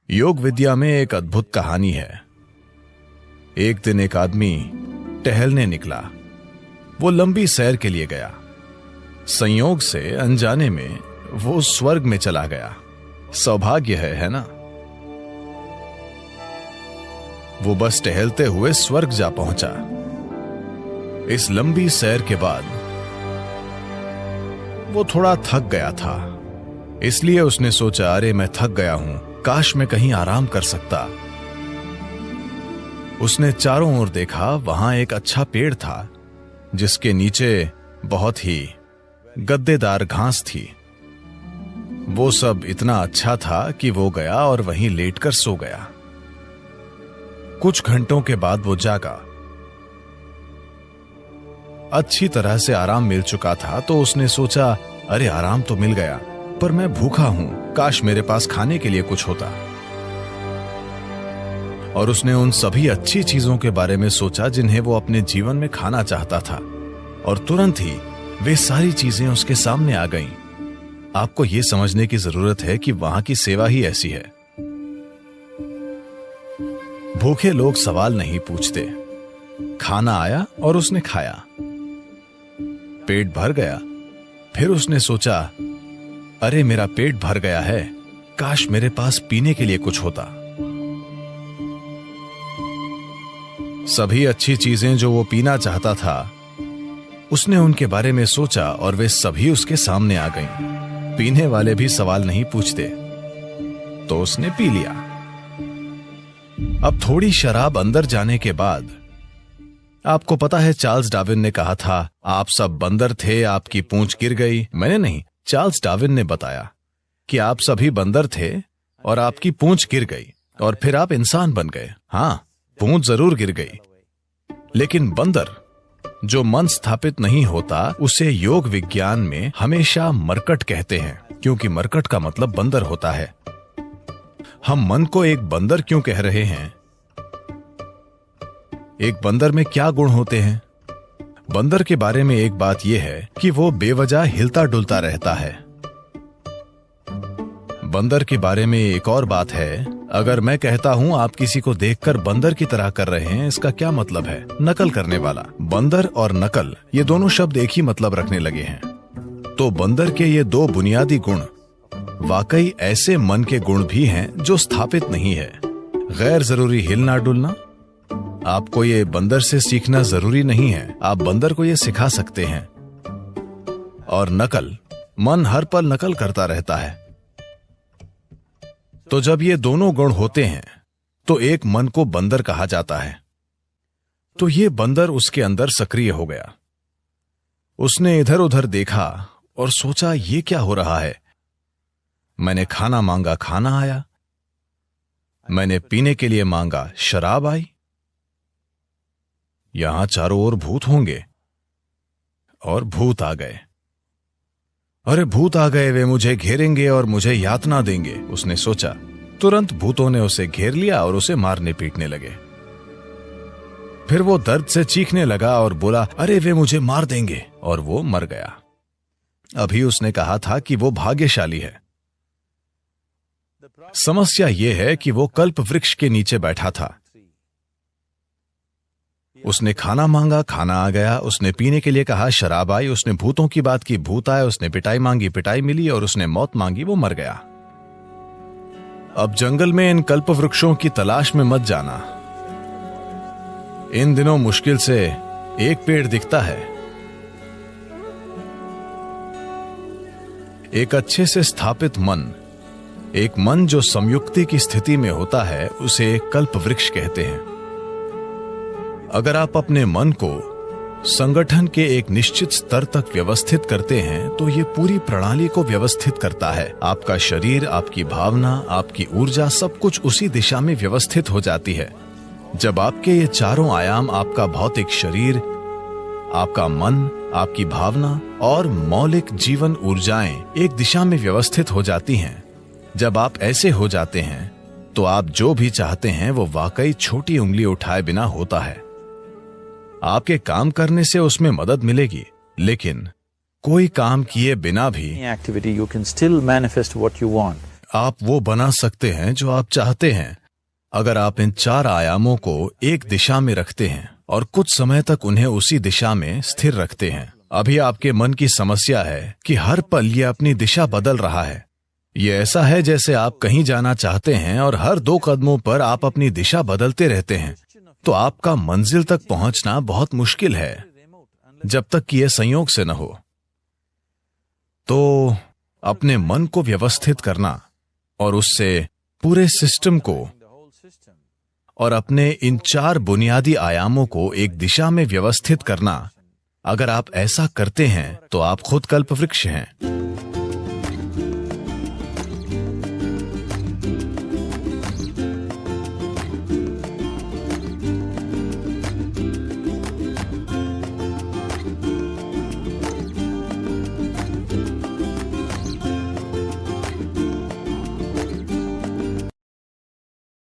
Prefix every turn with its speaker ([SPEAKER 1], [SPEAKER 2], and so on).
[SPEAKER 1] योग विद्या में एक अद्भुत कहानी है। एक दिन एक आदमी टहलने निकला। वो लंबी सैर के लिए गया। संयोग से अनजाने में वो स्वर्ग में चला गया। सौभाग्य है ना? वो बस टहलते हुए स्वर्ग जा पहुंचा। इस लंबी सैर के बाद वो थोड़ा थक गया था, इसलिए उसने सोचा, अरे मैं थक गया हूं, काश मैं कहीं आराम कर सकता। उसने चारों ओर देखा। वहां एक अच्छा पेड़ था जिसके नीचे बहुत ही गद्देदार घास थी। वो सब इतना अच्छा था कि वो गया और वहीं लेटकर सो गया। कुछ घंटों के बाद वो जागा। अच्छी तरह से आराम मिल चुका था तो उसने सोचा, अरे आराम तो मिल गया, पर मैं भूखा हूं, काश मेरे पास खाने के लिए कुछ होता। और उसने उन सभी अच्छी चीजों के बारे में सोचा जिन्हें वो अपने जीवन में खाना चाहता था, और तुरंत ही वे सारी चीजें उसके सामने आ गईं। आपको यह समझने की जरूरत है कि वहां की सेवा ही ऐसी है। भूखे लोग सवाल नहीं पूछते। खाना आया और उसने खाया। पेट भर गया। फिर उसने सोचा, अरे मेरा पेट भर गया है, काश मेरे पास पीने के लिए कुछ होता। सभी अच्छी चीजें जो वो पीना चाहता था, उसने उनके बारे में सोचा और वे सभी उसके सामने आ गईं। पीने वाले भी सवाल नहीं पूछते, तो उसने पी लिया। अब थोड़ी शराब अंदर जाने के बाद, आपको पता है चार्ल्स डार्विन ने कहा था, आप सब बंदर थे, आपकी पूंछ गिर गई। मैंने नहीं, चार्ल्स डार्विन ने बताया कि आप सभी बंदर थे और आपकी पूंछ गिर गई और फिर आप इंसान बन गए। हां, पूंछ जरूर गिर गई, लेकिन बंदर जो मन स्थापित नहीं होता उसे योग विज्ञान में हमेशा मरकट कहते हैं, क्योंकि मरकट का मतलब बंदर होता है। हम मन को एक बंदर क्यों कह रहे हैं? एक बंदर में क्या गुण होते हैं? बंदर के बारे में एक बात यह है कि वो बेवजह हिलता डुलता रहता है। बंदर के बारे में एक और बात है, अगर मैं कहता हूं आप किसी को देखकर बंदर की तरह कर रहे हैं, इसका क्या मतलब है? नकल करने वाला। बंदर और नकल ये दोनों शब्द एक ही मतलब रखने लगे हैं। तो बंदर के ये दो बुनियादी गुण वाकई ऐसे मन के गुण भी हैं जो स्थापित नहीं है। गैर जरूरी हिलना डुलना, आपको ये बंदर से सीखना जरूरी नहीं है, आप बंदर को ये सिखा सकते हैं। और नकल, मन हर पल नकल करता रहता है। तो जब ये दोनों गुण होते हैं तो एक मन को बंदर कहा जाता है। तो ये बंदर उसके अंदर सक्रिय हो गया। उसने इधर उधर देखा और सोचा, ये क्या हो रहा है? मैंने खाना मांगा, खाना आया। मैंने पीने के लिए मांगा, शराब आई। यहां चारों ओर भूत होंगे, और भूत आ गए। अरे भूत आ गए, वे मुझे घेरेंगे और मुझे यातना देंगे, उसने सोचा। तुरंत भूतों ने उसे घेर लिया और उसे मारने पीटने लगे। फिर वो दर्द से चीखने लगा और बोला, अरे वे मुझे मार देंगे, और वो मर गया। अभी उसने कहा था कि वो भाग्यशाली है। समस्या यह है कि वो कल्प वृक्ष के नीचे बैठा था। उसने खाना मांगा, खाना आ गया। उसने पीने के लिए कहा, शराब आई। उसने भूतों की बात की, भूत आए। उसने पिटाई मांगी, पिटाई मिली। और उसने मौत मांगी, वो मर गया। अब जंगल में इन कल्प वृक्षों की तलाश में मत जाना। इन दिनों मुश्किल से एक पेड़ दिखता है। एक अच्छे से स्थापित मन, एक मन जो संयुक्ति की स्थिति में होता है, उसे कल्प वृक्ष कहते हैं। अगर आप अपने मन को संगठन के एक निश्चित स्तर तक व्यवस्थित करते हैं तो ये पूरी प्रणाली को व्यवस्थित करता है। आपका शरीर, आपकी भावना, आपकी ऊर्जा, सब कुछ उसी दिशा में व्यवस्थित हो जाती है। जब आपके ये चारों आयाम, आपका भौतिक शरीर, आपका मन, आपकी भावना और मौलिक जीवन ऊर्जाएं एक दिशा में व्यवस्थित हो जाती हैं, जब आप ऐसे हो जाते हैं तो आप जो भी चाहते हैं वो वाकई छोटी उंगली उठाए बिना होता है। आपके काम करने से उसमें मदद मिलेगी, लेकिन कोई काम किए बिना भी
[SPEAKER 2] activity you can still manifest what you want.
[SPEAKER 1] आप वो बना सकते हैं जो आप चाहते हैं अगर आप इन 4 आयामों को एक दिशा में रखते हैं और कुछ समय तक उन्हें उसी दिशा में स्थिर रखते हैं। अभी आपके मन की समस्या है कि हर पल ये अपनी दिशा बदल रहा है। ये ऐसा है जैसे आप कहीं जाना चाहते हैं और हर 2 कदमों पर आप अपनी दिशा बदलते रहते हैं, तो आपका मंजिल तक पहुंचना बहुत मुश्किल है जब तक कि यह संयोग से न हो। तो अपने मन को व्यवस्थित करना और उससे पूरे सिस्टम को और अपने इन 4 बुनियादी आयामों को एक दिशा में व्यवस्थित करना, अगर आप ऐसा करते हैं तो आप खुद कल्पवृक्ष हैं।